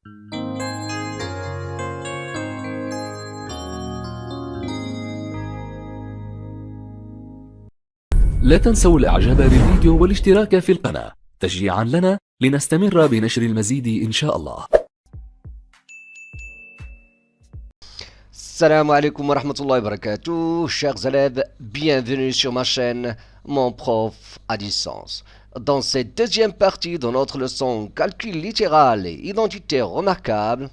لا تنسوا الإعجاب بالفيديو والاشتراك في القناة تشجيعا لنا لنستمر بنشر المزيد إن شاء الله. Salam alaikum wa rahmatullahi wa barakatuh, chers élèves, bienvenue sur ma chaîne, mon prof à distance. Dans cette deuxième partie de notre leçon calcul littéral et identité remarquable,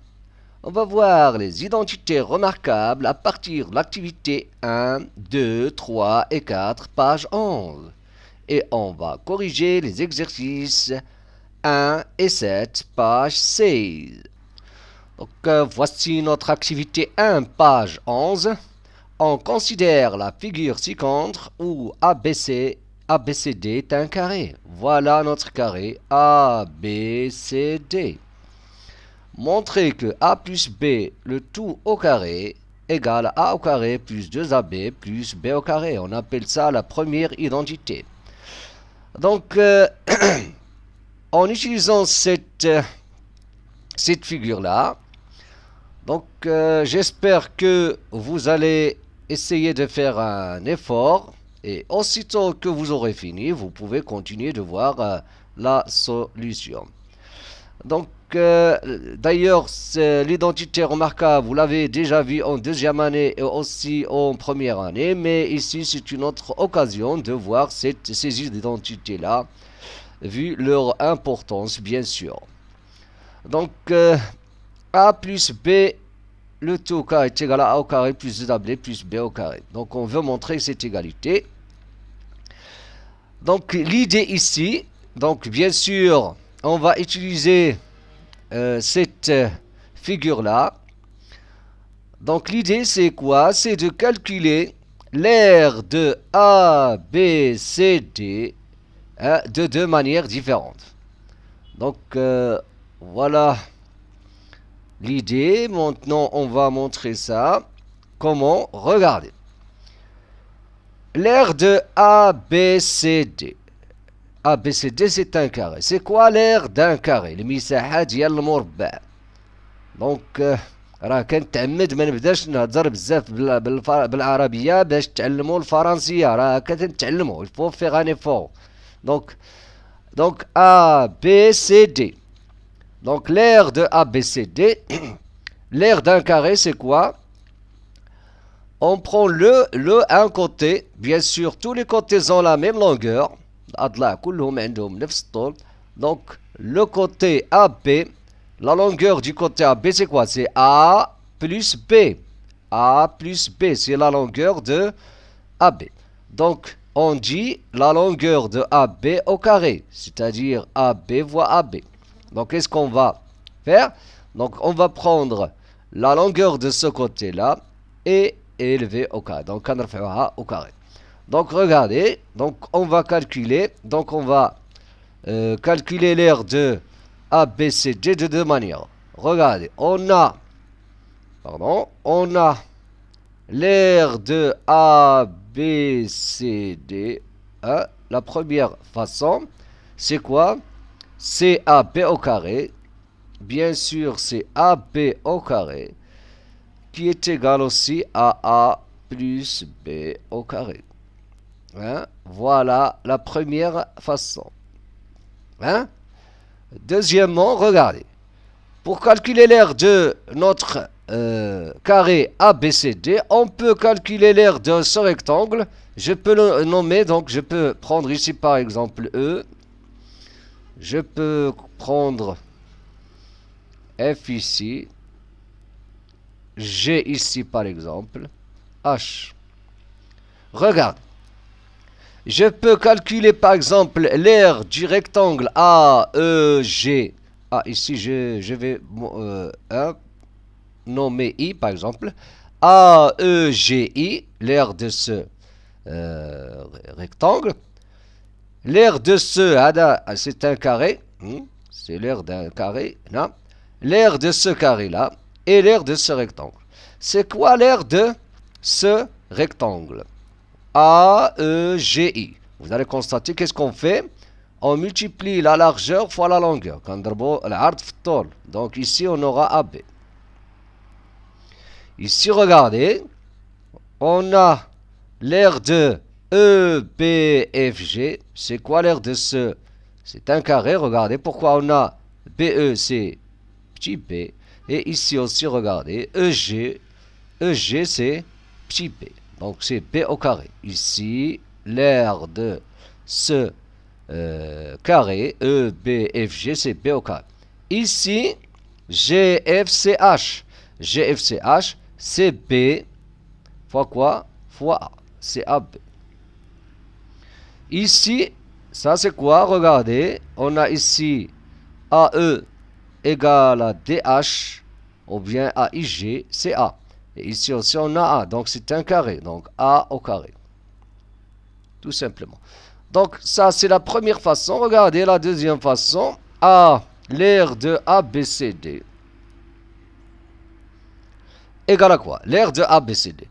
on va voir les identités remarquables à partir de l'activité 1, 2, 3 et 4, page 11. Et on va corriger les exercices 1 et 7, page 16. Donc, voici notre activité 1, page 11. On considère la figure ci-contre où ABCD est un carré. Voilà notre carré ABCD. Montrer que A plus B, le tout au carré, égale A au carré plus 2AB plus B au carré. On appelle ça la première identité. Donc, en utilisant cette figure-là, donc, j'espère que vous allez essayer de faire un effort et aussitôt que vous aurez fini, vous pouvez continuer de voir la solution. Donc, d'ailleurs, l'identité remarquable, vous l'avez déjà vu en deuxième année et aussi en première année, mais ici, c'est une autre occasion de voir ces identités-là, vu leur importance, bien sûr. Donc, A plus B, le tout au carré est égal à A au carré plus 2AB plus B au carré. Donc, on veut montrer cette égalité. Donc, l'idée ici, donc bien sûr, on va utiliser cette figure-là. Donc, l'idée, c'est quoi? C'est de calculer l'aire de A, B, C, D de deux manières différentes. Donc, voilà l'idée. Maintenant, on va montrer ça. Comment? Regardez. L'aire de ABCD. ABCD, c'est un carré. C'est quoi l'aire d'un carré? المساحة ديال المربع. دونك راه كنتعمد ما نبداش نهضر بزاف بالعربية باش تعلموا الفرنسية. راه كتعلموا. Il faut faire un effort. Donc ABCD. Donc, l'aire de ABCD, l'aire d'un carré, c'est quoi? On prend un côté, bien sûr, tous les côtés ont la même longueur. Donc, le côté AB, la longueur du côté AB, c'est quoi? C'est A plus B. A plus B, c'est la longueur de AB. Donc, on dit la longueur de AB au carré, c'est-à-dire AB fois AB. Donc, qu'est-ce qu'on va faire? Donc, on va prendre la longueur de ce côté-là et élever au carré. Donc, on va au carré. Donc, regardez. Donc, on va calculer. Donc, on va calculer l'aire de ABCD de deux manières. Regardez. On a l'aire de ABCD. La première façon, c'est quoi? C'est AB au carré, bien sûr c'est AB au carré, qui est égal aussi à A plus B au carré. Voilà la première façon. Deuxièmement, regardez. Pour calculer l'aire de notre carré ABCD, on peut calculer l'aire de ce rectangle. Je peux le nommer, donc je peux prendre ici par exemple E. Je peux prendre F ici, G ici par exemple, H. Regarde. Je peux calculer par exemple l'aire du rectangle AEG. Ici je vais nommer I par exemple. AEGI, l'aire de ce rectangle. L'aire de ce, c'est un carré, c'est l'aire d'un carré, l'aire de ce carré-là et l'aire de ce rectangle. C'est quoi l'aire de ce rectangle? AEGI. Vous allez constater qu'est-ce qu'on fait? on multiplie la largeur fois la longueur. Donc ici, on aura AB. Ici, regardez, on a l'aire de EBFG. C'est quoi l'aire de ce? C'est un carré. Regardez pourquoi on a BE, c'est petit b. Et ici aussi, regardez, EG, c'est petit b. Donc c'est b au carré. Ici, l'aire de ce carré, EBFG, c'est b au carré. Ici, GFCH. GFCH, c'est b fois quoi? Fois a. C'est AB. Ici, ça c'est quoi? Regardez, on a ici AE égale à DH, ou bien AIG, c'est A. Et ici aussi on a A, donc c'est un carré, donc A au carré. Tout simplement. Donc ça c'est la première façon. Regardez la deuxième façon. A, l'aire de ABCD égale à quoi? L'aire de ABCD.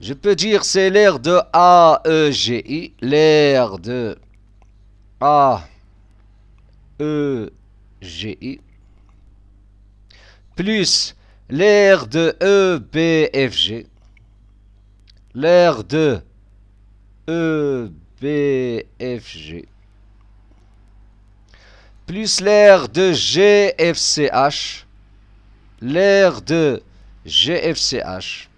Je peux dire c'est l'aire de AEGI, l'aire de AEGI, plus l'aire de EBFG, l'aire de EBFG, plus l'aire de GFCH, l'aire de GFCH,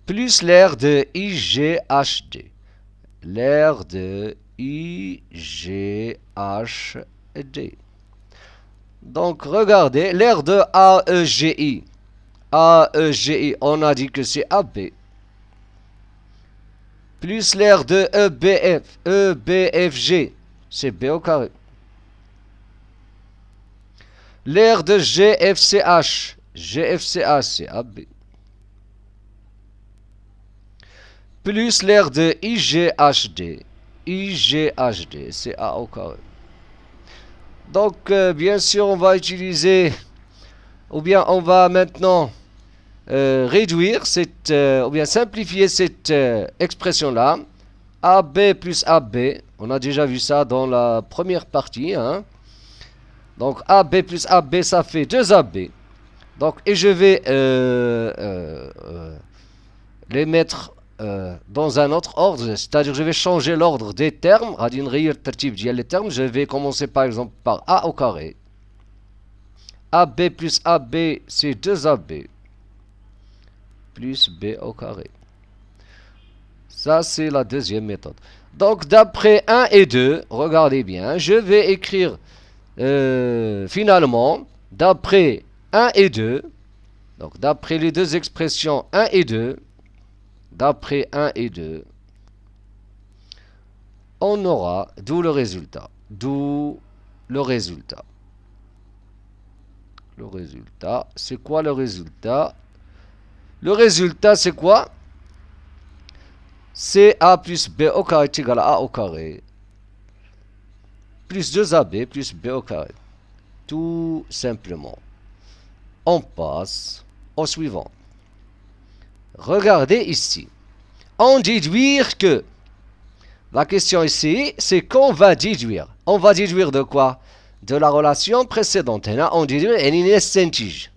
plus l'aire de IGHD, l'aire de IGHD. Donc regardez, l'aire de AEGI, on a dit que c'est AB, plus l'aire de EBFG, c'est B au carré. L'aire de GFCH, c'est AB. Plus l'aire de IGHD, c'est A au carré. Donc, bien sûr, on va utiliser, ou bien on va maintenant réduire cette, ou bien simplifier cette expression-là. AB plus AB, on a déjà vu ça dans la première partie, hein. Donc AB plus AB, ça fait 2AB. Donc, et je vais les mettre dans un autre ordre, c'est-à-dire je vais changer l'ordre des termes. Je vais commencer par exemple par A au carré. AB plus AB, c'est 2AB plus B au carré. Ça, c'est la deuxième méthode. Donc, d'après 1 et 2, regardez bien, je vais écrire finalement, d'après 1 et 2, donc d'après les deux expressions 1 et 2, d'après 1 et 2, on aura, d'où le résultat. D'où le résultat. Le résultat, c'est quoi le résultat? Le résultat, c'est quoi? C'est A plus B au carré est égal à A au carré. Plus 2AB plus B au carré. Tout simplement. On passe au suivant. Regardez ici. On déduire que. La question ici, c'est qu'on va déduire. On va déduire de quoi? De la relation précédente. On déduit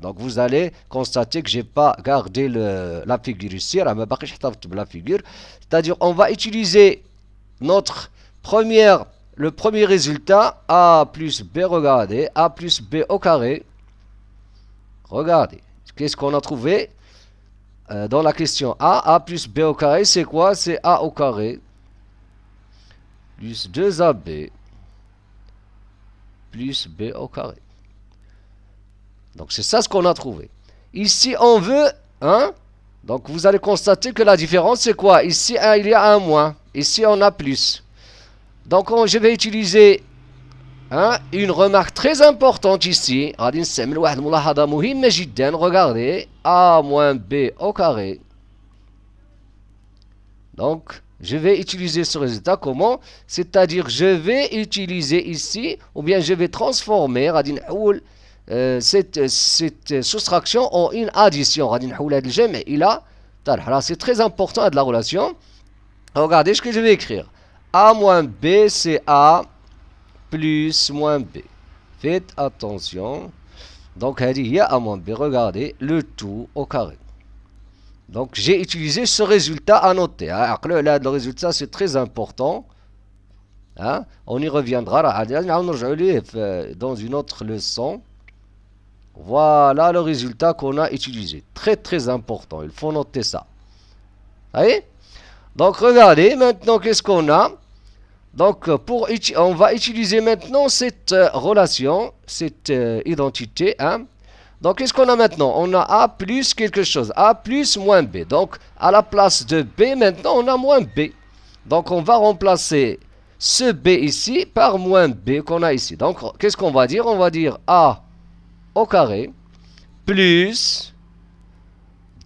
donc vous allez constater que je n'ai pas gardé la figure ici. La figure. C'est-à-dire on va utiliser le premier résultat, A plus B, regardez, A plus B au carré. Regardez, qu'est-ce qu'on a trouvé dans la question A plus B au carré, c'est quoi? C'est A au carré plus 2AB plus B au carré. Donc c'est ça ce qu'on a trouvé. Ici on veut, hein? Donc vous allez constater que la différence c'est quoi? Ici il y a un moins, ici on a plus. Donc je vais utiliser une remarque très importante ici. Regardez, A moins B au carré. Donc je vais utiliser ce résultat comment? C'est-à-dire je vais utiliser ici, ou bien je vais transformer cette soustraction en une addition. C'est très important de la relation. Regardez ce que je vais écrire. A moins B, c'est A plus moins B. Faites attention. Donc, il y a A moins B. Regardez le tout au carré. Donc, j'ai utilisé ce résultat à noter. Hein. Le résultat, c'est très important. Hein. On y reviendra dans une autre leçon. Voilà le résultat qu'on a utilisé. Très, très important. Il faut noter ça. Vous voyez? Donc, regardez, maintenant, qu'est-ce qu'on a? Donc, on va utiliser maintenant cette relation, cette identité. Hein? Donc, qu'est-ce qu'on a maintenant? On a A plus quelque chose. A plus moins B. Donc, à la place de B, maintenant, on a moins B. Donc, on va remplacer ce B ici par moins B qu'on a ici. Donc, qu'est-ce qu'on va dire? On va dire A au carré plus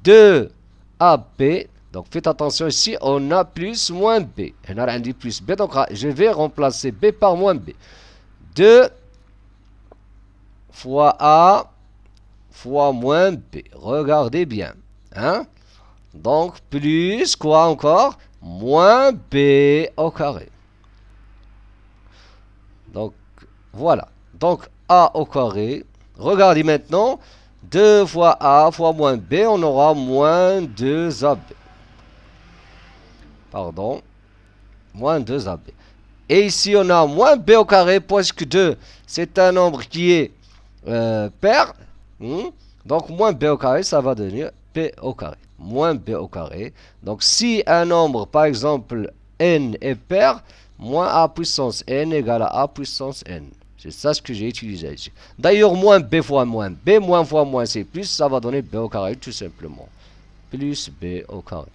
2AB. Donc, faites attention ici, on a plus moins B. On a dit plus B, donc je vais remplacer B par moins B. 2 fois A fois moins B. Regardez bien. Hein? Donc, plus quoi encore? Moins B au carré. Donc, voilà. Donc, A au carré. Regardez maintenant. 2 fois A fois moins B, on aura moins 2AB. Pardon, moins 2AB. Et ici, on a moins B au carré, puisque 2, c'est un nombre qui est pair. Donc, moins B au carré, ça va devenir B au carré. Moins B au carré. Donc, si un nombre, par exemple, n est pair, moins A puissance n égale à A puissance n. C'est ça ce que j'ai utilisé ici. D'ailleurs, moins B fois moins B, moins fois moins c'est plus, ça va donner B au carré, tout simplement. Plus B au carré.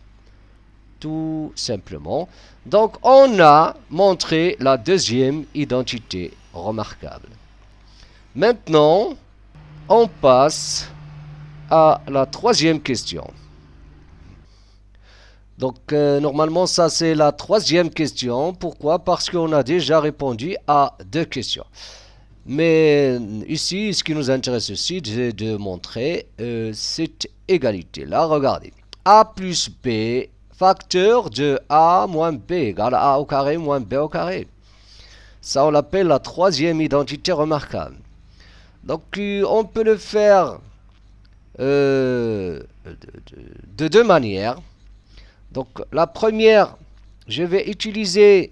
Tout simplement. Donc, on a montré la deuxième identité remarquable. Maintenant, on passe à la troisième question. Donc, normalement, ça, c'est la troisième question. Pourquoi? Parce qu'on a déjà répondu à 2 questions. Mais ici, ce qui nous intéresse aussi, c'est de montrer cette égalité-là. Regardez. A plus B facteur de A moins B égale A au carré moins B au carré. Ça, on l'appelle la troisième identité remarquable. Donc, on peut le faire de 2 manières. Donc, la première, je vais utiliser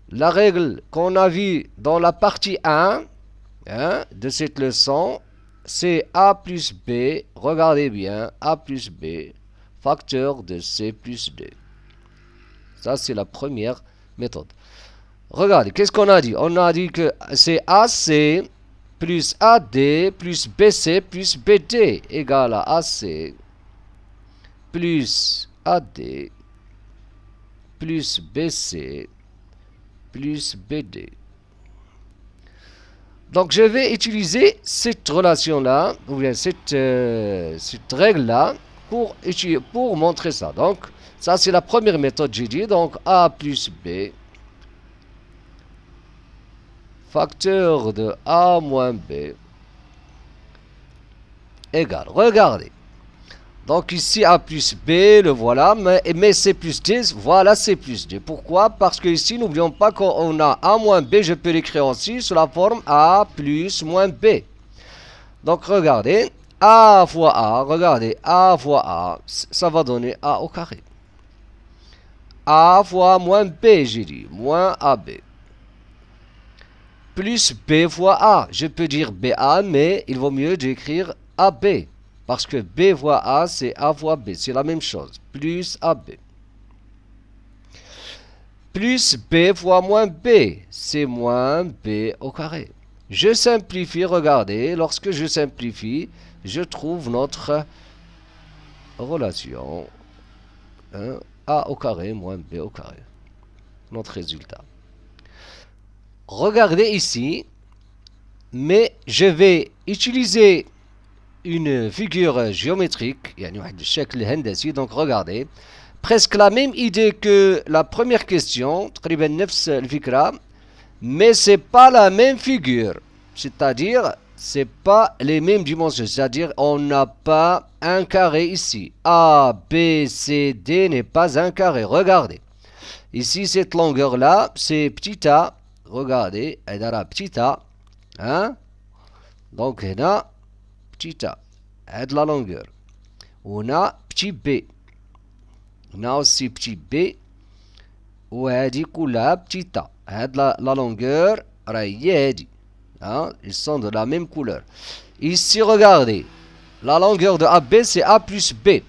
la règle qu'on a vue dans la partie 1 de cette leçon. C'est A plus B, regardez bien, A plus B, facteur de C plus D. Ça, c'est la première méthode. Regardez, qu'est-ce qu'on a dit? On a dit que c'est AC plus AD plus BC plus BD égale à AC plus AD plus BC plus BD. Donc, je vais utiliser cette relation-là, ou bien cette règle-là, pour montrer ça. Donc, ça, c'est la première méthode, j'ai dit. Donc, A plus B, facteur de A moins B, égale. Regardez. Donc, ici, A plus B, le voilà, mais C plus D, voilà C plus D. Pourquoi? Parce que ici, n'oublions pas qu'on a A moins B, je peux l'écrire aussi sous la forme A plus moins B. Donc, regardez, A fois A, regardez, A fois A, ça va donner A au carré. A fois moins B, j'ai dit, moins AB. Plus B fois A, je peux dire BA, mais il vaut mieux d'écrire AB. Parce que B fois A, c'est A fois B. C'est la même chose. Plus AB. Plus B fois moins B. C'est moins B au carré. Je simplifie, regardez. Lorsque je simplifie, je trouve notre relation. A au carré moins B au carré. Notre résultat. Regardez ici. Mais je vais utiliser une figure géométrique, donc regardez, presque la même idée que la première question, mais c'est pas la même figure, c'est-à-dire c'est pas les mêmes dimensions, c'est-à-dire on n'a pas un carré ici, A, B, C, D n'est pas un carré, regardez. Ici, cette longueur-là, c'est petit a. Regardez, elle a petit a. Hein? Donc, on a petit a. Elle a la longueur. On a petit b. On a aussi petit b. وهذه كلها petite a. هاد la longueur راهي هي هادي. Hein? Ils sont de la même couleur. Ici, regardez. La longueur de AB, c'est A plus B.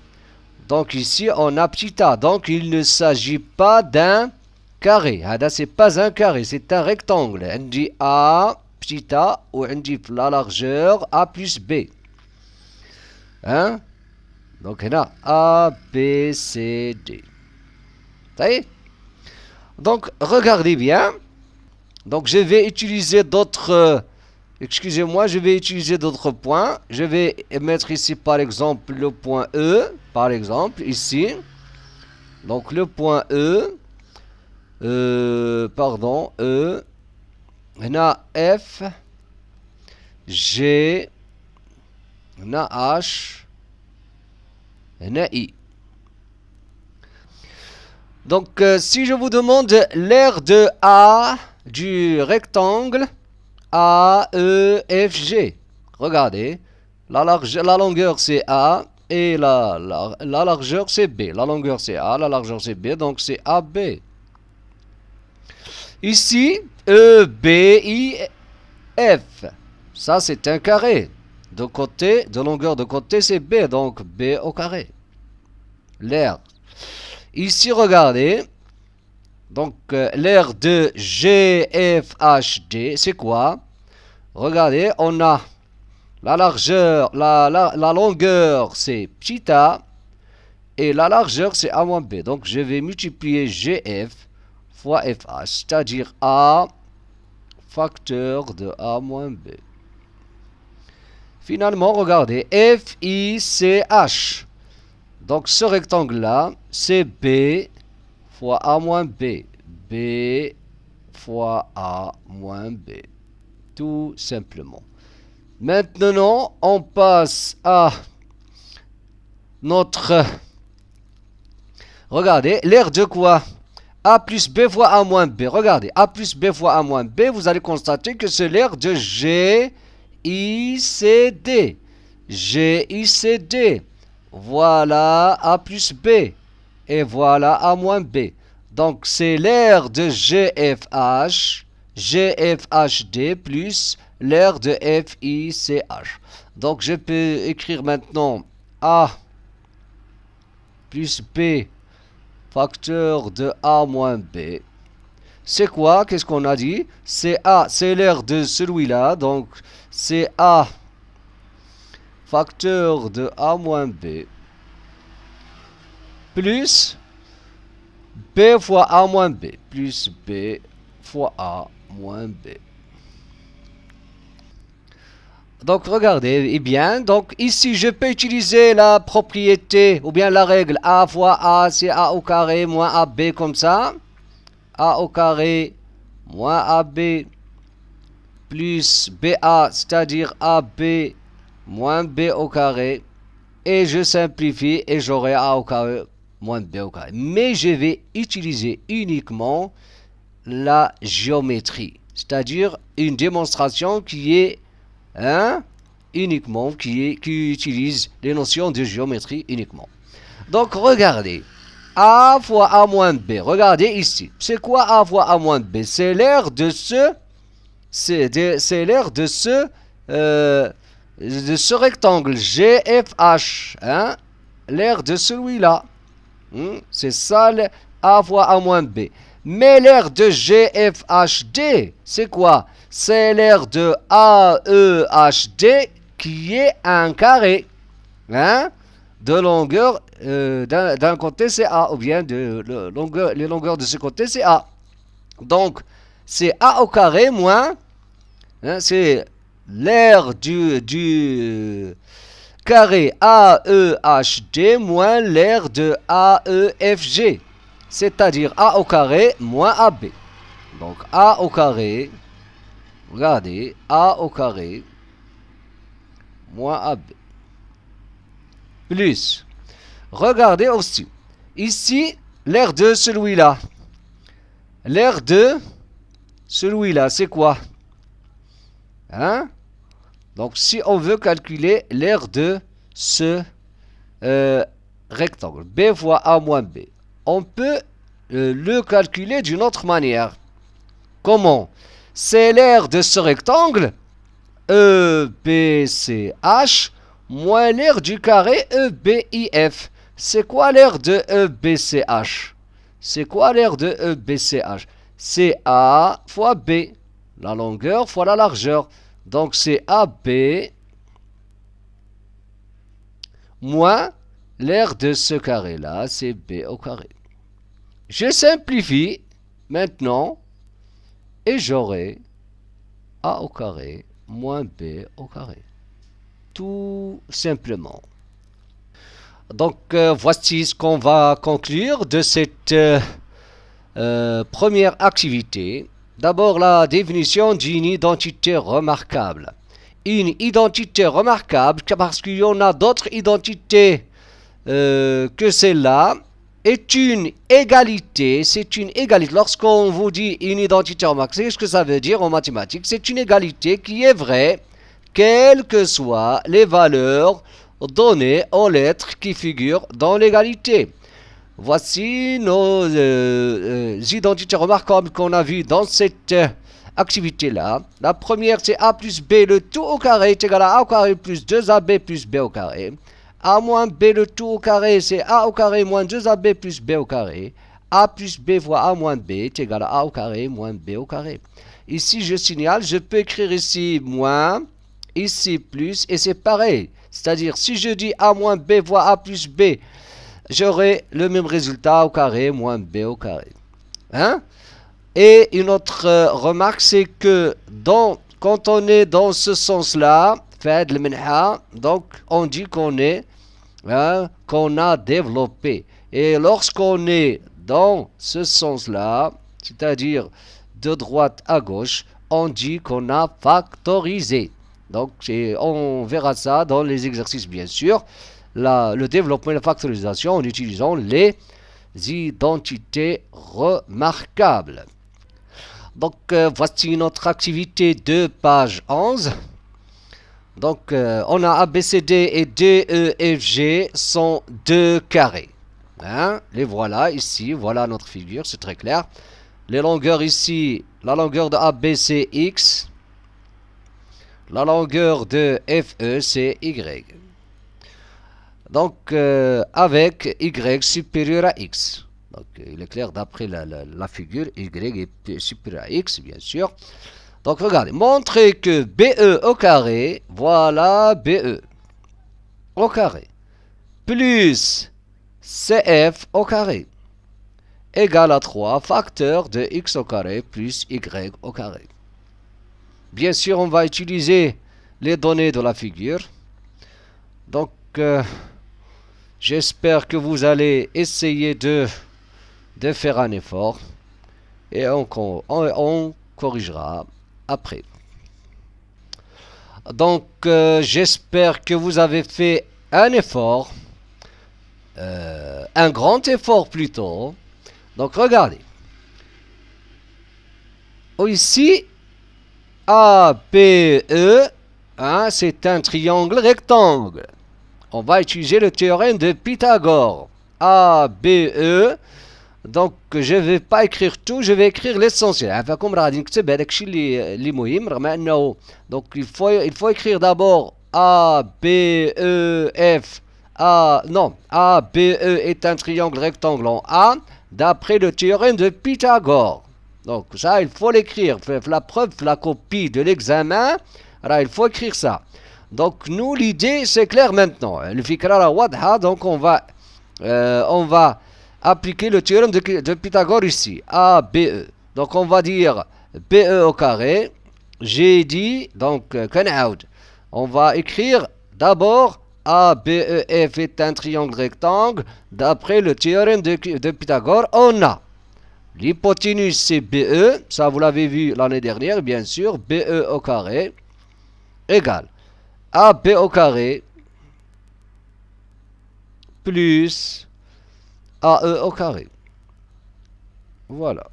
Donc ici, on a petit a. Donc il ne s'agit pas d'un carré. هذا c'est pas un carré, c'est un rectangle. عندي A, petit a, وعندي la largeur A plus B. Hein? Donc هنا A, B, C, D. Ça y est? Donc regardez bien. Donc je vais utiliser d'autres... excusez-moi, je vais utiliser d'autres points. Je vais mettre ici par exemple le point E. Par exemple, ici. Donc le point E. Pardon, E. On a F. G. On a H. On a I. Donc si je vous demande l'aire de A du rectangle A, E, F, G. Regardez, la longueur c'est A et la largeur c'est B. La longueur c'est A, la largeur c'est B, donc c'est AB. Ici, E, B, I, F. Ça c'est un carré. De longueur de côté c'est B, donc B au carré. L'aire. Ici, regardez. Donc, l'aire de G, F, H, D, c'est quoi? Regardez, on a la largeur, la longueur, c'est petit a, et la largeur, c'est A moins B. Donc, je vais multiplier GF fois FH, c'est-à-dire A facteur de A moins B. Finalement, regardez, F, I, C, H. Donc, ce rectangle-là, c'est B fois A moins B. B fois A moins B. Tout simplement. Maintenant, on passe à notre... Regardez, l'aire de quoi? A plus B fois A moins B. Regardez, A plus B fois A moins B, vous allez constater que c'est l'aire de G, I, C, D. G, I, C, D. Voilà A plus B. Et voilà A moins B. Donc c'est l'aire de GFH, GFHD plus l'aire de FICH. Donc je peux écrire maintenant A plus B facteur de A moins B. C'est quoi? Qu'est-ce qu'on a dit? C'est A, c'est l'aire de celui-là. Donc c'est A facteur de A moins B plus B fois A moins B plus B fois A moins B. Donc regardez, eh bien, donc ici je peux utiliser la propriété ou bien la règle A fois A, c'est A au carré moins AB comme ça. A au carré moins AB plus BA, c'est-à-dire AB moins B au carré. Et je simplifie et j'aurai A au carré moins B au carré. Mais je vais utiliser uniquement la géométrie. C'est-à-dire une démonstration qui est uniquement, qui utilise les notions de géométrie uniquement. Donc regardez. A fois A moins B. Regardez ici. C'est quoi A fois A moins B? C'est l'aire de ce... C'est l'aire de ce rectangle GFH. Hein? L'aire de celui-là. C'est ça A fois A moins B. Mais l'aire de GFHD, c'est quoi? C'est l'aire de AEHD qui est un carré. Hein? De longueur, d'un côté c'est A, ou bien les longueurs de ce côté c'est A. Donc, c'est A au carré moins, c'est l'aire du carré AEHD moins l'aire de AEFG. C'est-à-dire A au carré moins AB. Donc, A au carré, regardez, A au carré moins AB. Plus, regardez aussi, ici, l'aire de celui-là. l'aire de celui-là, c'est quoi? Hein? Donc, si on veut calculer l'aire de ce rectangle, B fois A moins B, on peut le calculer d'une autre manière. Comment? C'est l'aire de ce rectangle, EBCH, moins l'aire du carré EBIF. C'est quoi l'aire de EBCH? C'est quoi l'aire de EBCH? C'est A fois B, la longueur fois la largeur. Donc c'est AB moins l'aire de ce carré-là, c'est B au carré. Je simplifie maintenant et j'aurai A au carré moins B au carré. Tout simplement. Donc voici ce qu'on va conclure de cette première activité. D'abord la définition d'une identité remarquable. Une identité remarquable parce qu'il y en a d'autres identités que celle-là est une égalité. C'est une égalité. Lorsqu'on vous dit une identité remarquable, c'est ce que ça veut dire en mathématiques. C'est une égalité qui est vraie, quelles que soient les valeurs données aux lettres qui figurent dans l'égalité. Voici nos identités remarquables qu'on a vues dans cette activité-là. La première, c'est A plus B, le tout au carré est égal à A au carré plus 2AB plus B au carré. A moins B, le tout au carré, c'est A au carré moins 2AB plus B au carré. A plus B fois A moins B est égal à A au carré moins B au carré. Ici, je signale, je peux écrire ici moins, ici plus, et c'est pareil. C'est-à-dire, si je dis A moins B fois A plus B, j'aurai le même résultat au carré moins B au carré. Hein? Et une autre remarque, c'est que quand on est dans ce sens-là, donc on dit qu'on est, qu'on a développé. Et lorsqu'on est dans ce sens-là, c'est-à-dire de droite à gauche, on dit qu'on a factorisé. Donc on verra ça dans les exercices bien sûr. Le développement et la factorisation en utilisant les identités remarquables. Donc voici notre activité de page 11. Donc on a ABCD et DEFG sont deux carrés. Hein? Les voilà ici, voilà notre figure, c'est très clair. Les longueurs ici, la longueur de AB c'est X. La longueur de FE c'est Y. Donc, avec Y supérieur à X. Donc, il est clair d'après la figure, Y est supérieur à X, bien sûr. Donc, regardez, montrez que BE au carré, voilà BE au carré, plus CF au carré, égale à 3 facteurs de X au carré plus Y au carré. Bien sûr, on va utiliser les données de la figure. Donc, j'espère que vous allez essayer de faire un effort et on corrigera après. Donc, j'espère que vous avez fait un effort, un grand effort plutôt. Donc, regardez. Ici, ABE, hein, c'est un triangle rectangle. On va utiliser le théorème de Pythagore. ABE. Donc, je ne vais pas écrire tout, je vais écrire l'essentiel. Donc, il faut écrire d'abord ABEF. Non, ABE est un triangle rectangle en A, d'après le théorème de Pythagore. Donc, ça, il faut l'écrire. La preuve, la copie de l'examen, il faut écrire ça. Donc, nous, l'idée, c'est clair maintenant. Le fikra la wadha, donc on va appliquer le théorème de Pythagore ici. ABE. Donc, on va dire BE au carré. J'ai dit, donc, on va écrire d'abord ABEF est un triangle rectangle. D'après le théorème de Pythagore, on a l'hypoténuse, c'est BE. Ça, vous l'avez vu l'année dernière, bien sûr. BE au carré égale AB au carré plus AE au carré. Voilà.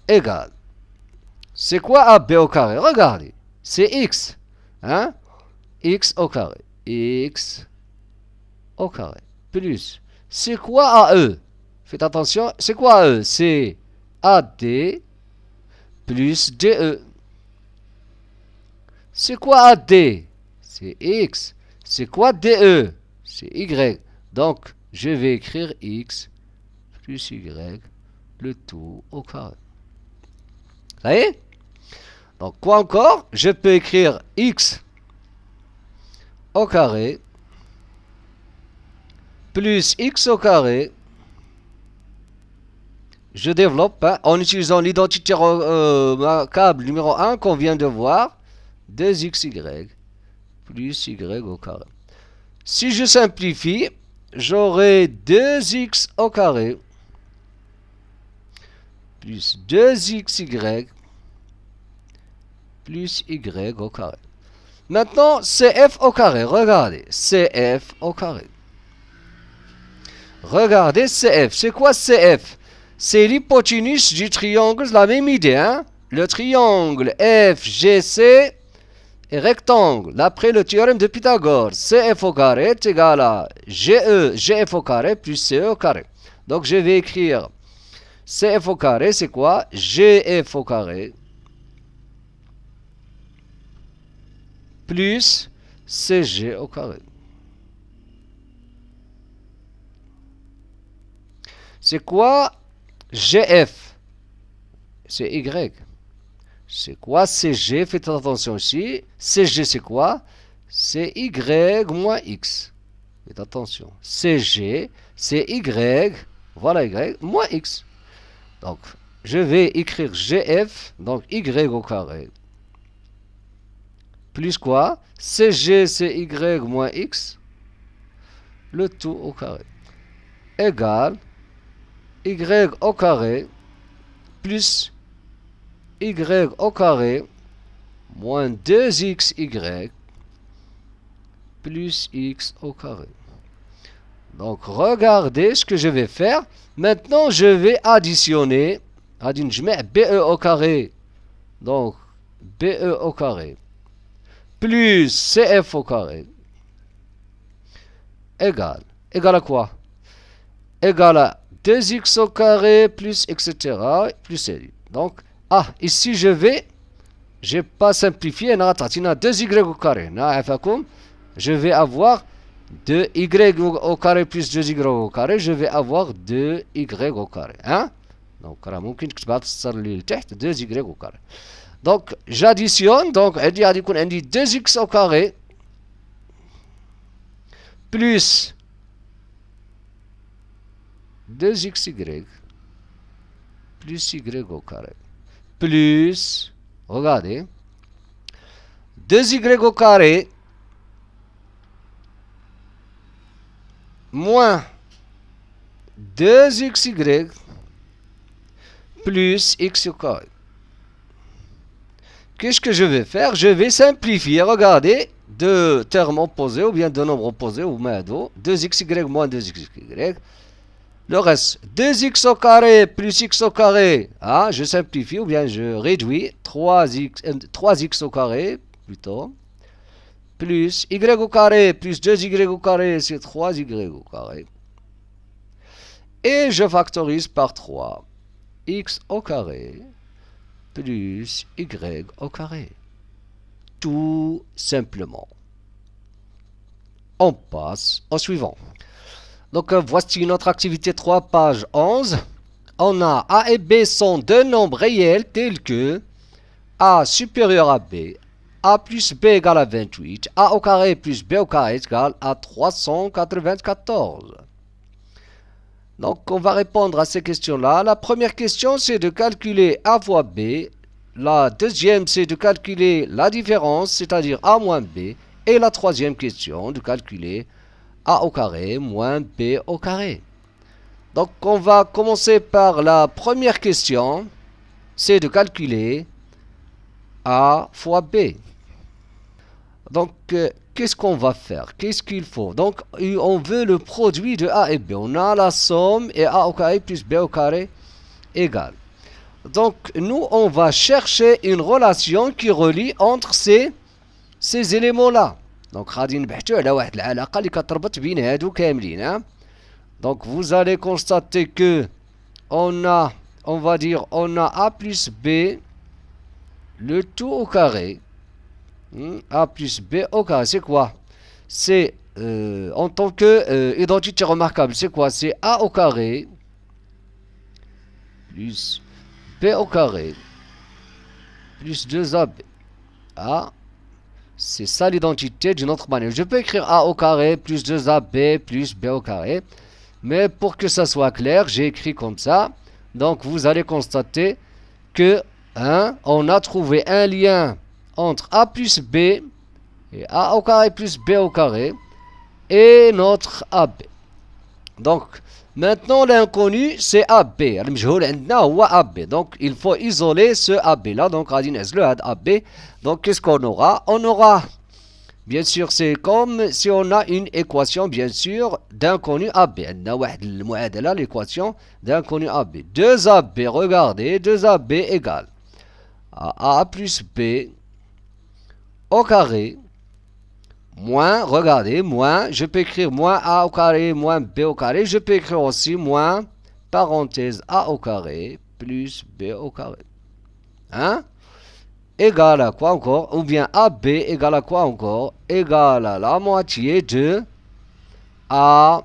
égale. C'est quoi AB au carré? Regardez, c'est X. Hein? X au carré. X au carré. Plus. C'est quoi AE? Faites attention, c'est quoi AE? C'est AD plus DE. C'est quoi AD? C'est X. C'est quoi DE? C'est Y. Donc, je vais écrire X plus Y, le tout au carré. Ça y est? Donc, quoi encore? Je peux écrire X au carré plus X au carré. Je développe hein, en utilisant l'identité câble numéro 1 qu'on vient de voir. 2xy plus y au carré. Si je simplifie, j'aurai 2x au carré plus 2xy plus y au carré. Maintenant, CF au carré. Regardez, CF au carré. Regardez CF. C'est quoi CF? C'est l'hypoténuse du triangle, la même idée. Hein? Le triangle FGC est rectangle. D'après le théorème de Pythagore, CF au carré est égal à GF au carré plus CE au carré. Donc je vais écrire CF au carré, c'est quoi? GF au carré plus CG au carré. C'est quoi GF? C'est Y. C'est quoi CG? Faites attention ici. CG c'est quoi? C'est Y moins X. Faites attention. CG c'est Y. Voilà Y moins X. Donc je vais écrire GF, donc Y au carré. Plus quoi? CG c'est Y moins X. Le tout au carré. Égal y au carré plus y au carré moins 2xy plus x au carré. Donc regardez ce que je vais faire. Maintenant je vais additionner. BE au carré. Donc BE au carré plus CF au carré égal à quoi? Égal à 2x au carré plus etc. plus c. Donc, ici je pas simplifié, 2y au carré. Je vais avoir 2y au carré plus 2y au carré, je vais avoir 2y au carré. Hein? Donc, ممكن تكتبها لي لتحت 2y au carré. Donc, j'additionne, donc, عندي 2x au carré plus 2xy plus y au carré plus, regardez, 2y au carré moins 2xy plus x au carré. Qu'est-ce que je vais faire? Je vais simplifier, regardez, deux termes opposés ou bien deux nombres opposés ou 2xy moins 2xy. Le reste, 2x au carré plus x au carré, je simplifie ou bien je réduis, 3x au carré, plutôt, plus y au carré plus 2y au carré, c'est 3y au carré. Et je factorise par 3, x au carré plus y au carré. Tout simplement. On passe au suivant. Donc voici notre activité 3, page 11. On a A et B sont deux nombres réels tels que A supérieur à B, A plus B égale à 28, A au carré plus B au carré égale à 394. Donc on va répondre à ces questions-là. La première question c'est de calculer A fois B. La deuxième c'est de calculer la différence, c'est-à-dire A moins B. Et la troisième question de calculer A au carré moins B au carré. Donc on va commencer par la première question, c'est de calculer A fois B. Donc qu'est-ce qu'on va faire? Qu'est-ce qu'il faut? Donc on veut le produit de A et B. On a la somme et A au carré plus B au carré égale. Donc, nous, on va chercher une relation qui relie entre ces éléments-là. Donc, غادي نبحثوا على واحد العلاقة اللي كتربط بين هادو كاملين. Donc, vous allez constater que on va dire, on a A plus B, le tout au carré. A plus B au carré, c'est quoi? C'est, en tant que identité remarquable, c'est quoi? C'est A au carré plus B au carré plus 2AB. A, c'est ça l'identité d'une autre manière. Je peux écrire A au carré plus 2AB plus B au carré. Mais pour que ça soit clair, j'ai écrit comme ça. Donc vous allez constater que on a trouvé un lien entre A plus B et A au carré plus B au carré et notre AB. Donc maintenant l'inconnu c'est AB. المجهول عندنا هو AB. Donc il faut isoler ce AB là. Donc غادي نعزلو هاد AB. Donc qu'est-ce qu'on aura? On aura, bien sûr, c'est comme si on a une équation, bien sûr, d'inconnu AB. On a واحد المعادلة, l'équation d'inconnu AB. 2AB, regardez, 2AB égale à A plus B au carré moins, regardez, moins, je peux écrire moins A au carré moins B au carré. Je peux écrire aussi moins, parenthèse, A au carré plus B au carré. Égal à quoi encore? Ou bien AB égale à quoi encore? Égal à la moitié de A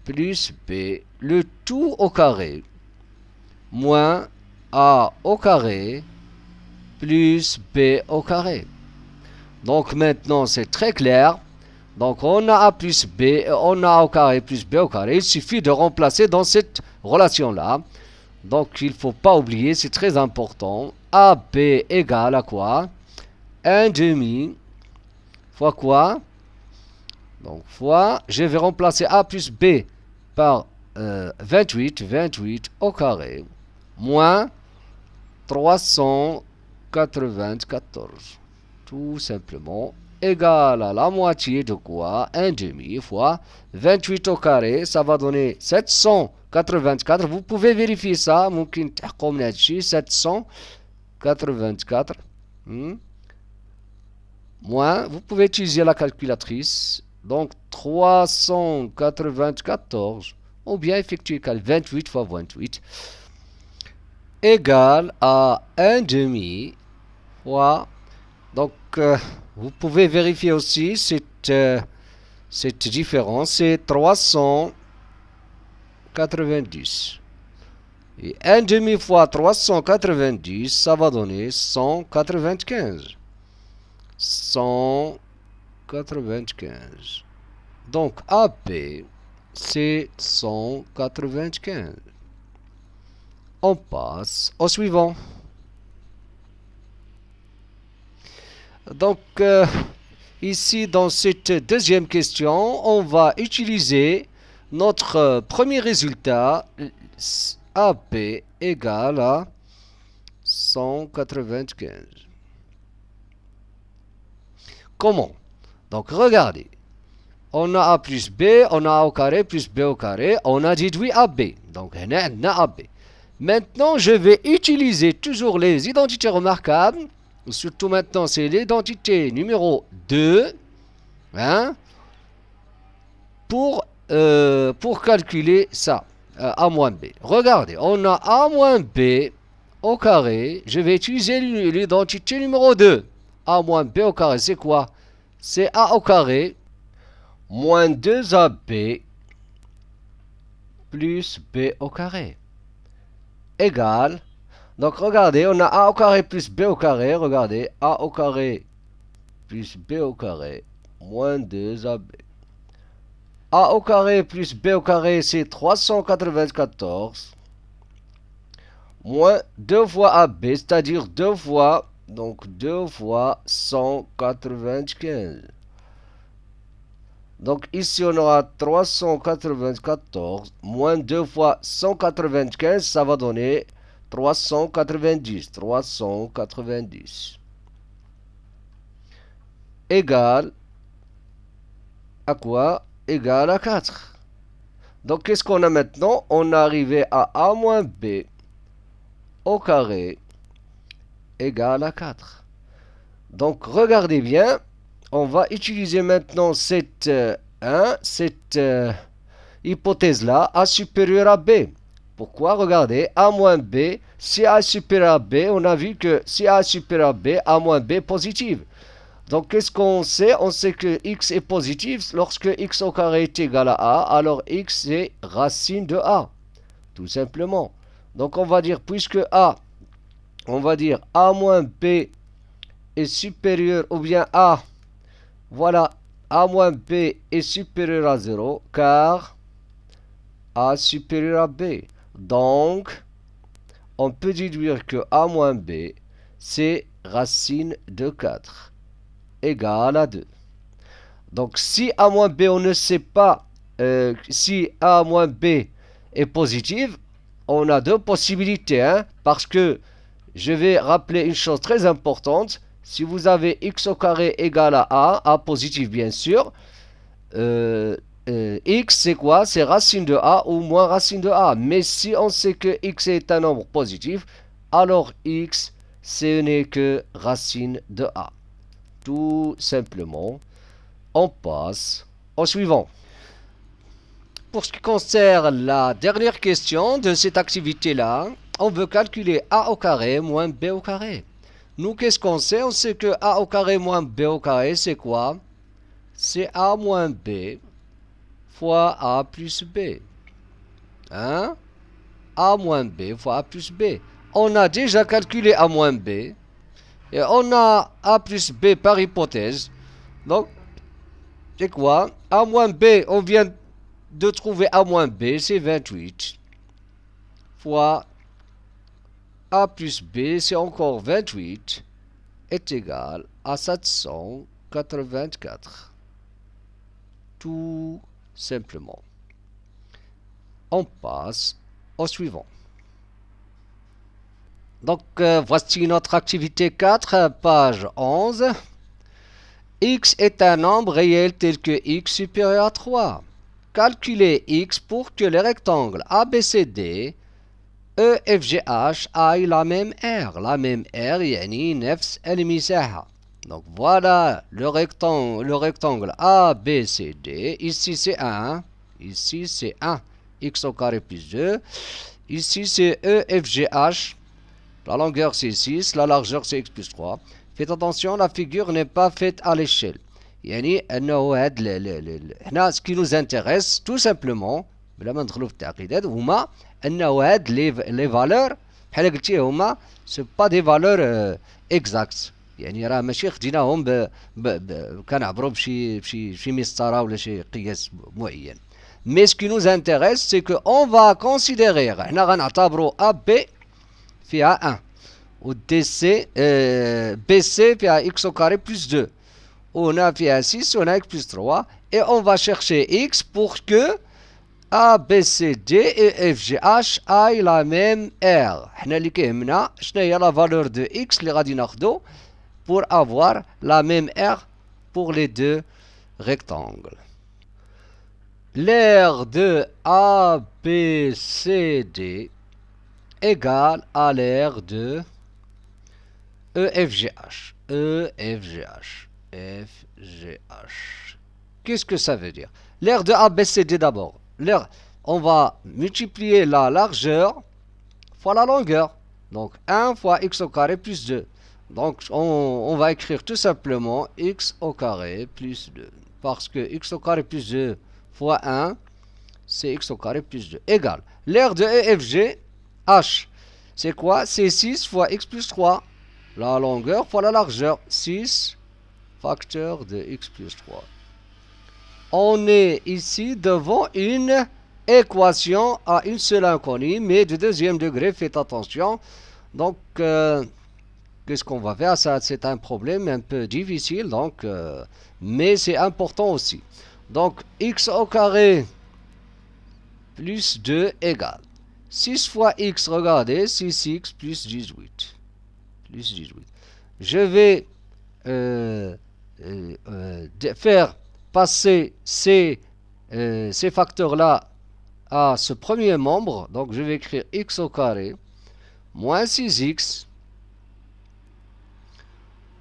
plus B, le tout au carré, moins A au carré plus B au carré. Donc maintenant c'est très clair. Donc on a A plus B, on a A au carré plus B au carré. Il suffit de remplacer dans cette relation-là. Donc il ne faut pas oublier, c'est très important. AB égale à quoi? 1 demi fois quoi? Donc fois, je vais remplacer A plus B par 28 au carré, moins 394. Tout simplement, égal à la moitié de quoi? 1 demi fois 28 au carré, ça va donner 784. Vous pouvez vérifier ça, ممكن تحققوا من هذا الشيء. 784 moins, vous pouvez utiliser la calculatrice, donc 394, ou bien effectuer 28 fois 28 égale à 1 demi fois, donc vous pouvez vérifier aussi cette différence, c'est 390. Et 1 demi fois 390, ça va donner 195. 195. Donc AB, c'est 195. On passe au suivant. Donc, ici, dans cette deuxième question, on va utiliser notre premier résultat, AB égale à 195. Comment? Donc, regardez. On a A plus B, on a A au carré plus B au carré. On a déduit AB. Donc, on a AB. Maintenant, je vais utiliser toujours les identités remarquables. Surtout maintenant, c'est l'identité numéro 2. Pour calculer ça. A moins B. Regardez, on a A moins B au carré. Je vais utiliser l'identité numéro 2. A moins B au carré, c'est quoi? C'est A au carré moins 2AB plus B au carré égale. Donc regardez, on a A au carré plus B au carré. Regardez, A au carré plus B au carré moins 2AB. A au carré plus B au carré, c'est 394 moins 2 fois AB, c'est-à-dire 2 fois, donc 2 fois 195. Donc ici on aura 394 moins 2 fois 195, ça va donner 390. 390 égale à quoi? Égale à 4. Donc qu'est-ce qu'on a maintenant? On est arrivé à A moins B au carré égale à 4. Donc, regardez bien, on va utiliser maintenant cette hypothèse-là, A supérieur à B. Pourquoi? Regardez, A moins B, si A est supérieur à B, on a vu que si A est supérieur à B, A moins B est positive. Donc, qu'est-ce qu'on sait? On sait que x est positif. Lorsque x au carré est égal à A, alors x est racine de A. Tout simplement. Donc, on va dire, puisque A, on va dire A moins B est supérieur, ou bien A, voilà, A moins B est supérieur à 0, car A supérieur à B. Donc, on peut déduire que A moins B, c'est racine de 4, égale à 2. Donc, si A moins B, on ne sait pas si A moins B est positive, on a deux possibilités, hein, parce que je vais rappeler une chose très importante. Si vous avez x au carré égale à A positif bien sûr, x c'est quoi? C'est racine de A ou moins racine de A. Mais si on sait que x est un nombre positif, alors x ce n'est que racine de A. Tout simplement, on passe au suivant. Pour ce qui concerne la dernière question de cette activité-là, on veut calculer A au carré moins B au carré. Nous, qu'est-ce qu'on sait? On sait que A au carré moins B au carré, c'est quoi? C'est A moins B fois A plus B. Hein? A moins B fois A plus B. On a déjà calculé A moins B. Et on a A plus B par hypothèse. Donc, c'est quoi? A moins B, on vient de trouver A moins B, c'est 28. Fois A plus B, c'est encore 28, est égal à 784. Tout simplement. On passe au suivant. Donc, voici notre activité 4, page 11. X est un nombre réel tel que x supérieur à 3. Calculez x pour que les rectangles ABCD EFGH aille la même R. La même R, yani nefs المساحة. Donc voilà le rectangle ABCD. Ici c'est 1. Ici c'est 1. X au carré plus 2. Ici c'est EFGH. La longueur c'est 6. La largeur c'est X plus 3. Faites attention, la figure n'est pas faite à l'échelle. يعني أنه هنا ce qui nous intéresse tout simplement بلا ما ندخلوا في التعقيدات هما أنه هاد لي فالور بحال قلتي هما سو با دي فالور اكزاكت يعني راه ماشي خديناهم كنعبروا بشي مسطره ولا شي قياس معين. Mais ce qui nous intéresse c'est que on va considérer حنا غنعتبروا AB فيها 1 و DC BC فيها x au carré plus 2. On a fait 6, on a x plus 3. Et on va chercher x pour que A, B, C, D et F, G, H aient la même R. حنا اللي كيهمنا شنو هي la valeur de x اللي غادي ناخدو pour avoir la même R pour les deux rectangles. L'aire de A, B, C, D égale à l'aire de E, F, G, H. E, F, G, H. F, G, H. Qu'est-ce que ça veut dire? L'aire de ABCD d'abord. On va multiplier la largeur fois la longueur. Donc 1 fois x au carré plus 2. Donc on va écrire tout simplement x au carré plus 2. Parce que x au carré plus 2 fois 1, c'est x au carré plus 2. Égale. L'aire de EFG, H. C'est quoi? C'est 6 fois x plus 3. La longueur fois la largeur. 6 facteur de x plus 3. On est ici devant une équation à une seule inconnue, mais de deuxième degré, faites attention. Donc, qu'est-ce qu'on va faire? Ça, c'est un problème un peu difficile, donc, mais c'est important aussi. Donc, x au carré plus 2 égale 6 fois x, regardez, 6x plus 18. Plus 18. Je vais faire passer ces facteurs-là à ce premier membre. Donc, je vais écrire x au carré moins 6x,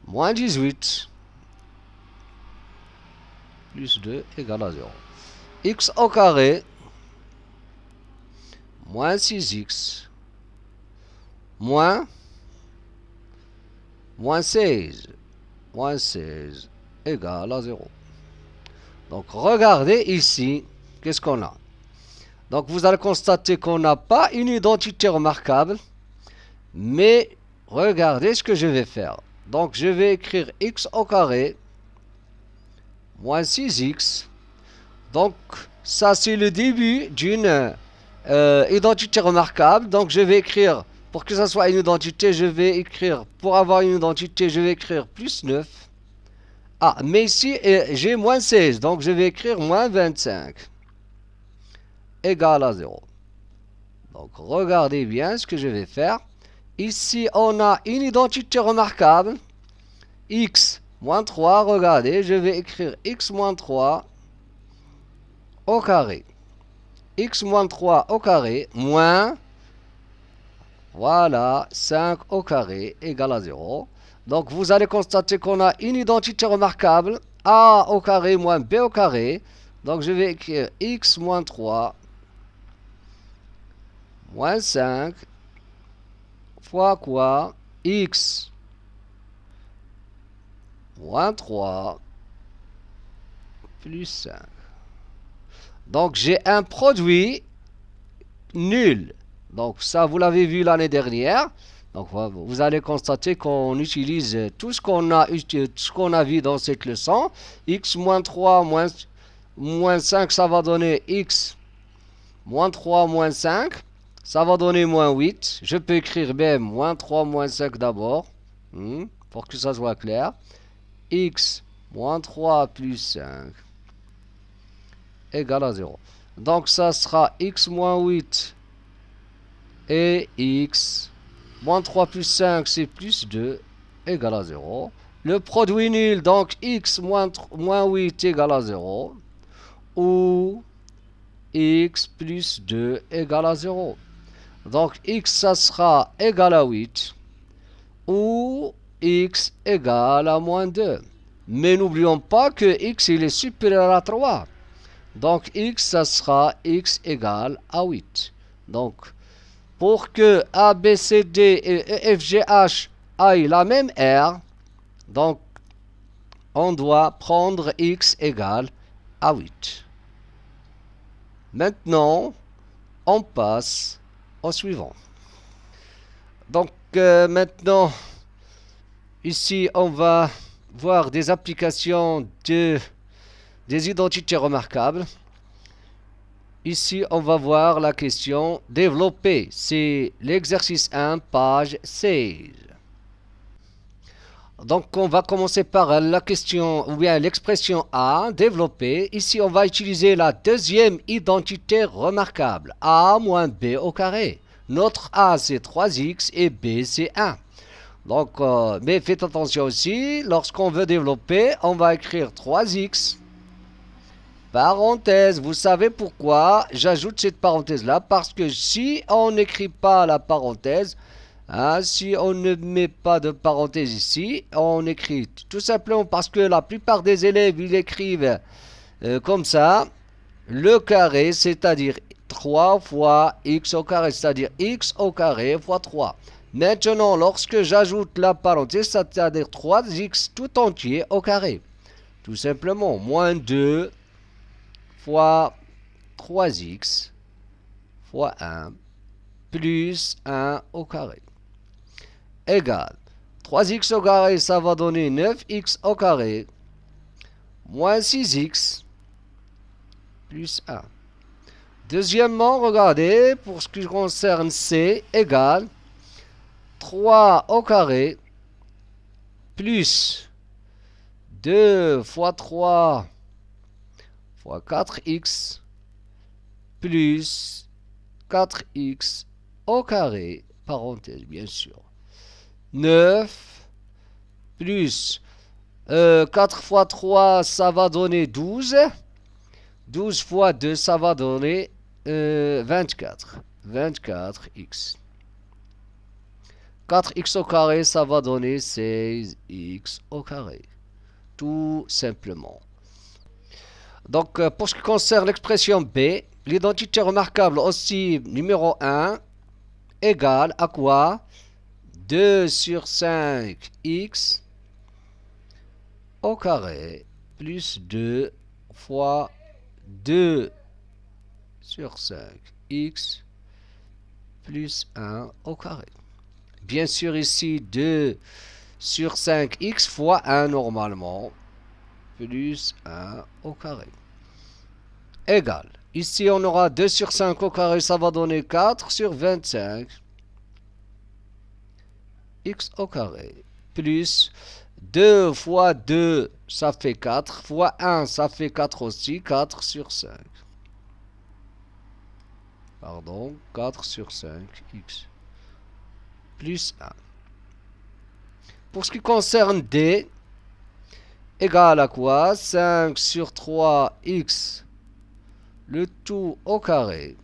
moins 18, plus 2 égale à 0. X au carré, moins 6x, moins 16 égale à 0. Donc regardez ici, qu'est-ce qu'on a? Donc vous allez constater qu'on n'a pas une identité remarquable, mais regardez ce que je vais faire. Donc je vais écrire x au carré moins 6x. Donc ça c'est le début d'une identité remarquable. Donc je vais écrire, pour que ça soit une identité, je vais écrire, pour avoir une identité, je vais écrire plus 9. Ah, mais ici j'ai moins 16, donc je vais écrire moins 25 égale à 0. Donc regardez bien ce que je vais faire. Ici on a une identité remarquable, x moins 3, regardez, je vais écrire x moins 3 au carré. X moins 3 au carré moins, voilà, 5 au carré égale à 0. Donc vous allez constater qu'on a une identité remarquable, a au carré moins b au carré. Donc je vais écrire x moins 3 moins 5 fois quoi? X moins 3 plus 5. Donc j'ai un produit nul. Donc ça, vous l'avez vu l'année dernière. Donc vous allez constater qu'on utilise tout ce qu'on a vu dans cette leçon. X moins 3 moins 5, ça va donner x moins 3 moins 5. Ça va donner moins 8. Je peux écrire même moins 3 moins 5 d'abord, pour que ça soit clair. X moins 3 plus 5 égale à 0. Donc ça sera x moins 8 et x moins 3 plus 5, c'est plus 2 égale à 0. Le produit nul, donc x moins 8 égale à 0. Ou x plus 2 égale à 0. Donc x, ça sera égal à 8. Ou x égale à moins 2. Mais n'oublions pas que x, il est supérieur à 3. Donc x, ça sera x égale à 8. Donc, pour que A, B, C, D et E, F, G, H aient la même R, donc on doit prendre x égale à 8. Maintenant, on passe au suivant. Donc maintenant, ici, on va voir des applications des identités remarquables. Ici, on va voir la question développer. C'est l'exercice 1, page 16. Donc, on va commencer par la question, ou bien l'expression A, développer. Ici, on va utiliser la deuxième identité remarquable, A moins B au carré. Notre A, c'est 3x et B, c'est 1. Donc, mais faites attention aussi, lorsqu'on veut développer, on va écrire 3x. Parenthèse, vous savez pourquoi j'ajoute cette parenthèse-là? Parce que si on n'écrit pas la parenthèse, si on ne met pas de parenthèse ici, on écrit tout simplement parce que la plupart des élèves, ils écrivent comme ça, le carré, c'est-à-dire 3 fois x au carré, c'est-à-dire x au carré fois 3. Maintenant, lorsque j'ajoute la parenthèse, c'est-à-dire 3x tout entier au carré. Tout simplement, moins 2 fois 3x fois 1 plus 1 au carré égale 3x au carré, ça va donner 9x au carré moins 6x plus 1. Deuxièmement, regardez, pour ce qui concerne C, égale 3 au carré plus 2 fois 3 fois 4x plus 4x au carré, parenthèse bien sûr, 9 plus 4 fois 3, ça va donner 12. 12 fois 2, ça va donner 24. 24x. 4x au carré, ça va donner 16x au carré. Tout simplement. Donc, pour ce qui concerne l'expression B, l'identité remarquable aussi numéro 1 égale à quoi? 2 sur 5x au carré plus 2 fois 2 sur 5x plus 1 au carré. Bien sûr, ici, 2 sur 5x fois 1 normalement, plus 1 au carré. Égal. Ici, on aura 2 sur 5 au carré, ça va donner 4 sur 25 x au carré, plus 2 fois 2, ça fait 4, fois 1, ça fait 4 aussi, 4 sur 5. Pardon, 4 sur 5x plus 1. Pour ce qui concerne D, égal à quoi? 5 sur 3x, le tout au carré,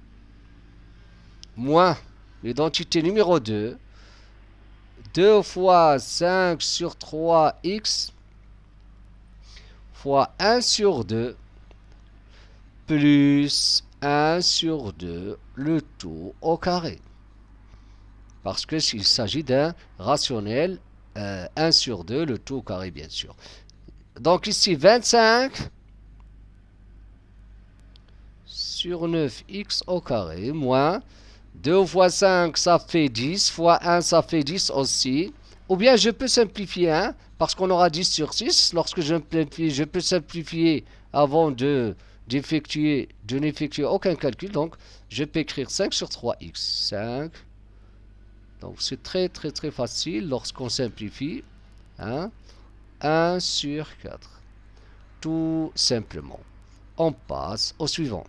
moins l'identité numéro 2, 2 fois 5 sur 3x fois 1 sur 2 plus 1 sur 2, le tout au carré. Parce qu'il s'agit d'un rationnel 1 sur 2, le tout au carré bien sûr. Donc ici 25 sur 9x au carré moins 2 fois 5 ça fait 10 fois 1 ça fait 10 aussi. Ou bien je peux simplifier parce qu'on aura 10 sur 6. Lorsque je peux simplifier avant de n'effectuer aucun calcul. Donc je peux écrire 5 sur 3x. 5. Donc c'est très facile lorsqu'on simplifie. 1 sur 4. Tout simplement. On passe au suivant.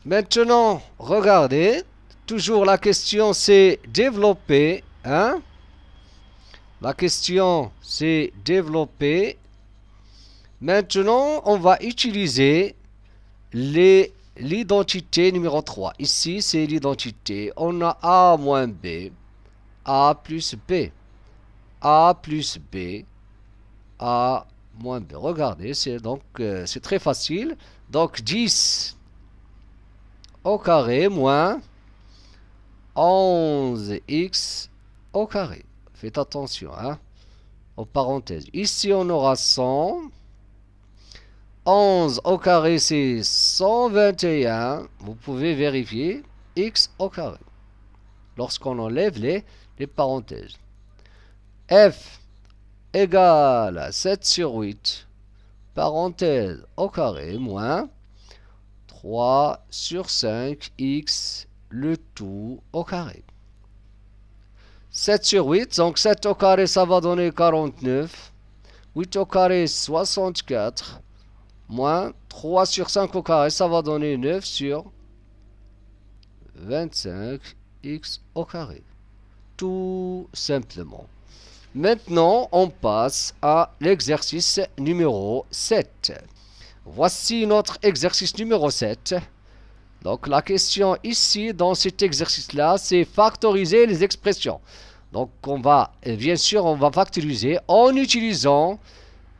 Maintenant, regardez. Toujours la question c'est développer. La question c'est développer. Maintenant, on va utiliser l'identité numéro 3. Ici, c'est l'identité. On a A moins B, A plus B, A plus B, A moins B. Regardez, c'est très facile. Donc, 10 au carré moins 11x au carré. Faites attention aux parenthèses. Ici, on aura 100. 11 au carré, c'est 121. Vous pouvez vérifier. X au carré. Lorsqu'on enlève les parenthèses. F égale à 7 sur 8. Parenthèse au carré, moins 3 sur 5 x, le tout au carré. 7 sur 8, donc 7 au carré, ça va donner 49. 8 au carré, 64. Moins 3 sur 5 au carré, ça va donner 9 sur 25x au carré. Tout simplement. Maintenant, on passe à l'exercice numéro 7. Voici notre exercice numéro 7. Donc, la question ici, dans cet exercice-là, c'est factoriser les expressions. Donc, bien sûr, on va factoriser en utilisant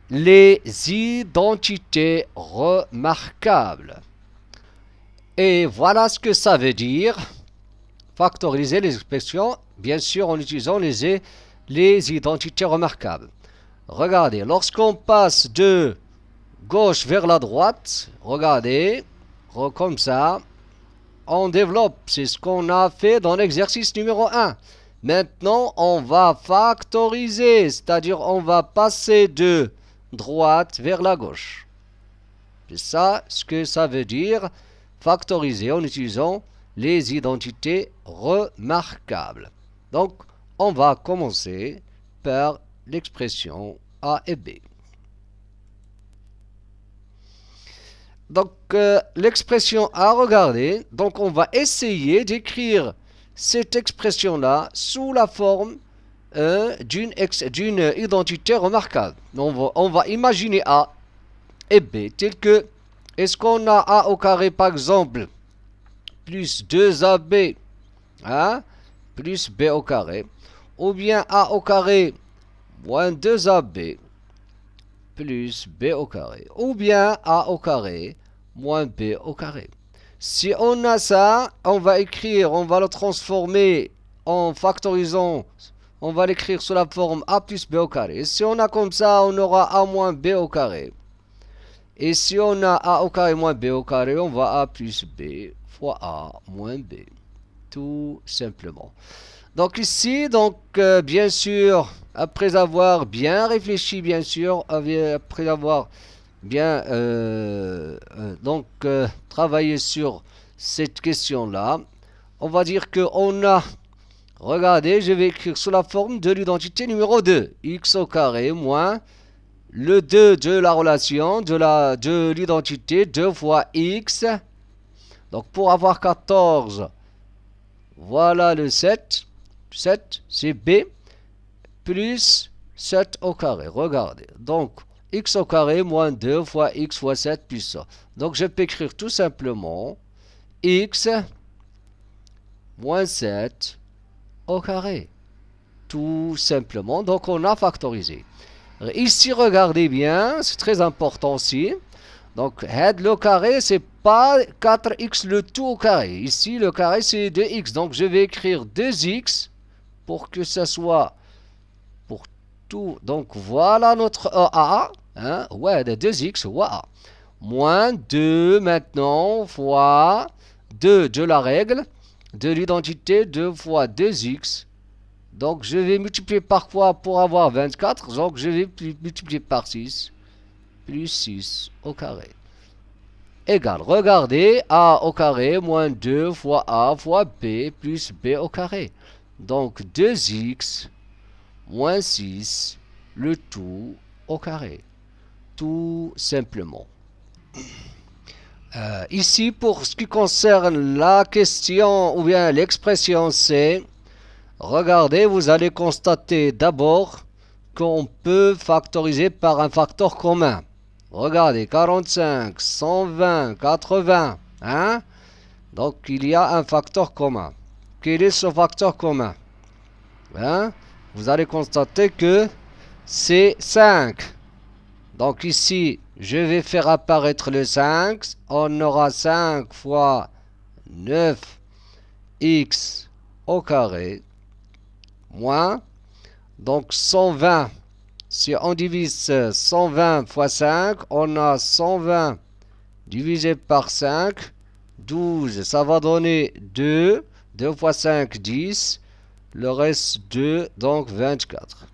les identités remarquables. Et voilà ce que ça veut dire. Factoriser les expressions, bien sûr, en utilisant les identités remarquables. Regardez, lorsqu'on passe de gauche vers la droite, regardez, comme ça, on développe. C'est ce qu'on a fait dans l'exercice numéro 1. Maintenant, on va factoriser, c'est-à-dire on va passer de droite vers la gauche. C'est ça ce que ça veut dire, factoriser en utilisant les identités remarquables. Donc, on va commencer par l'expression A et B. Donc, l'expression A, regardez, donc on va essayer d'écrire cette expression-là sous la forme d'une identité remarquable. On va imaginer A et B tel que, est-ce qu'on a A au carré par exemple, plus 2AB hein, plus b au carré, ou bien a au carré moins 2ab plus b au carré, ou bien a au carré moins b au carré. Si on a ça, on va le transformer en factorisant, on va l'écrire sous la forme a plus b au carré. Et si on a comme ça, on aura a moins b au carré. Et si on a a au carré moins b au carré, on va a plus b fois a moins b. Tout simplement. Donc ici, bien sûr, après avoir bien réfléchi, bien sûr, après avoir bien travaillé sur cette question-là, on va dire qu'on a, regardez, je vais écrire sous la forme de l'identité numéro 2, x au carré moins le 2 de la relation, de l'identité 2 fois x. Donc pour avoir 14, voilà le 7. 7, c'est b, plus 7 au carré. Regardez. Donc, x au carré moins 2 fois x fois 7 plus ça. Donc, je peux écrire tout simplement x moins 7 au carré. Tout simplement. Donc, on a factorisé. Ici, regardez bien, c'est très important aussi. Donc, head le carré, c'est pas 4x le tout au carré. Ici, le carré, c'est 2x. Donc, je vais écrire 2x pour que ça soit pour tout. Donc, voilà notre A. Hein? Ouais, de 2x, A. Moins 2 maintenant fois 2 de la règle, de l'identité, 2 fois 2x. Donc, je vais multiplier par quoi pour avoir 24? Donc, je vais multiplier par 6, plus 6 au carré. Égal, regardez, a au carré moins 2 fois a fois b plus b au carré. Donc, 2x moins 6, le tout au carré. Tout simplement. Ici, pour ce qui concerne la question ou bien l'expression C, regardez, vous allez constater d'abord qu'on peut factoriser par un facteur commun. Regardez, 45, 120, 80. Hein? Donc, il y a un facteur commun. Quel est ce facteur commun? Hein? Vous allez constater que c'est 5. Donc ici, je vais faire apparaître le 5. On aura 5 fois 9x au carré moins. Donc 120. Si on divise 120 fois 5, on a 120 divisé par 5. 12, ça va donner 2. 2 fois 5, 10. Le reste 2, donc 24.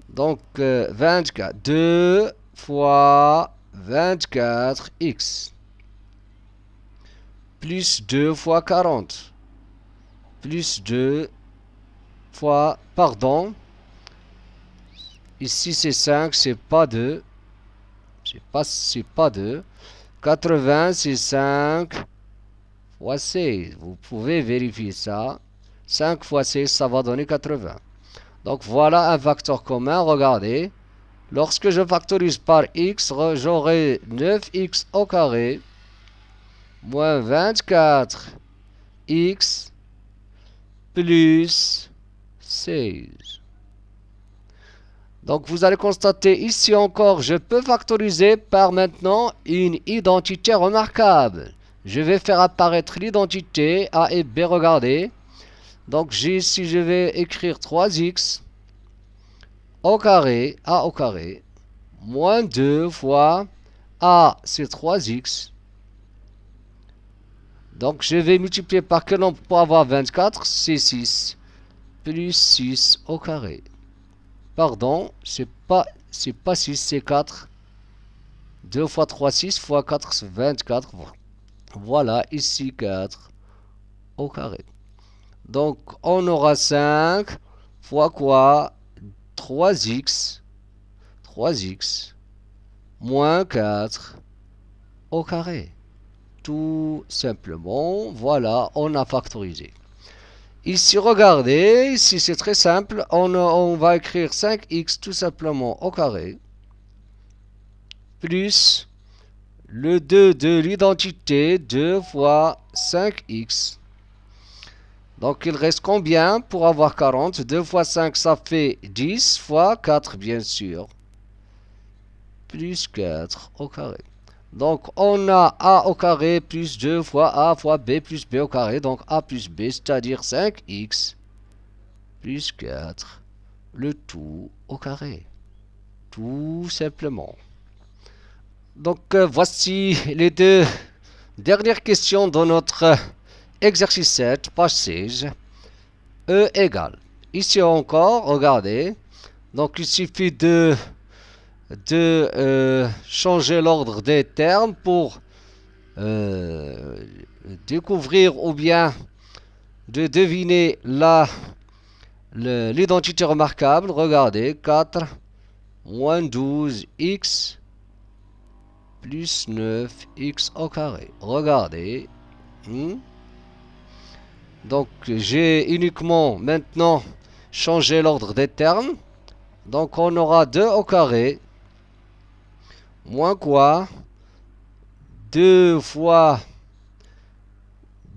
Donc 24. 2 fois 24x. Plus 2 fois 40. Plus 2 fois, pardon. Ici c'est 5, c'est pas 2. C'est pas 2. 80 c'est 5 fois 16. Vous pouvez vérifier ça. 5 fois 16, ça va donner 80. Donc voilà un facteur commun. Regardez. Lorsque je factorise par x, j'aurai 9x au carré moins 24x plus 16. Donc vous allez constater ici encore, je peux factoriser par maintenant une identité remarquable. Je vais faire apparaître l'identité A et B, regardez. Donc ici je vais écrire 3x au carré, A au carré, moins 2 fois A, c'est 3x. Donc je vais multiplier par quel nombre pour avoir 24? C'est 6. Plus 6 au carré. Pardon, c'est pas 6, c'est 4. 2 fois 3, 6 fois 4, c'est 24. Voilà, ici 4 au carré. Donc on aura 5 fois quoi? 3x moins 4 au carré. Tout simplement, voilà, on a factorisé. Ici, regardez, ici c'est très simple, on va écrire 5x tout simplement au carré, plus le 2 de l'identité, 2 fois 5x, Donc il reste combien pour avoir 40? 2 fois 5 ça fait 10 fois 4 bien sûr. Plus 4 au carré. Donc on a a au carré plus 2 fois a fois b plus b au carré. Donc a plus b, c'est-à-dire 5x plus 4, le tout au carré. Tout simplement. Donc voici les deux dernières questions dans notre exercice 7, page 16. E égale. Ici encore, regardez. Donc il suffit de changer l'ordre des termes pour découvrir ou bien de deviner l'identité remarquable. Regardez, 4 moins 12x plus 9x au carré. Regardez. Donc j'ai uniquement maintenant changé l'ordre des termes. Donc on aura 2 au carré moins quoi? 2 fois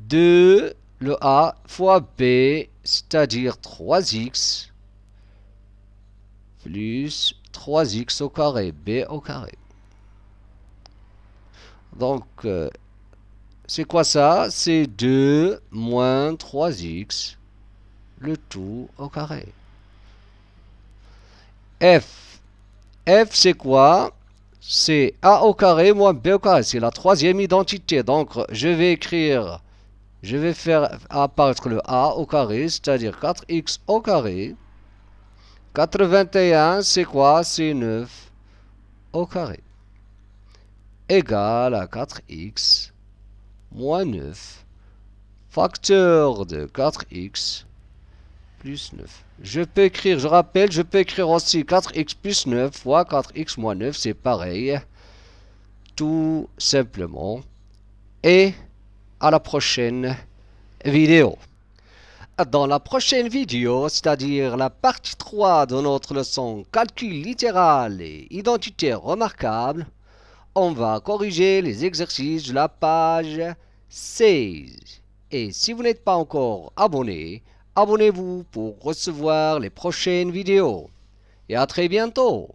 2, le a, fois b, c'est-à-dire 3x, plus 3x au carré, b au carré. Donc, c'est quoi ça? C'est 2 moins 3x, le tout au carré. F. F, c'est quoi? C'est a au carré moins b au carré. C'est la troisième identité. Donc, je vais faire apparaître le a au carré, c'est-à-dire 4x au carré. 81, c'est quoi? C'est 9 au carré. Égal à 4x moins 9, facteur de 4x plus 9. Je peux écrire, je rappelle, je peux écrire aussi 4x plus 9 fois 4x moins 9, c'est pareil. Tout simplement. Et à la prochaine vidéo. Dans la prochaine vidéo, c'est-à-dire la partie 3 de notre leçon calcul littéral et identité remarquable, on va corriger les exercices de la page 16. Et si vous n'êtes pas encore abonné, abonnez-vous pour recevoir les prochaines vidéos. Et à très bientôt.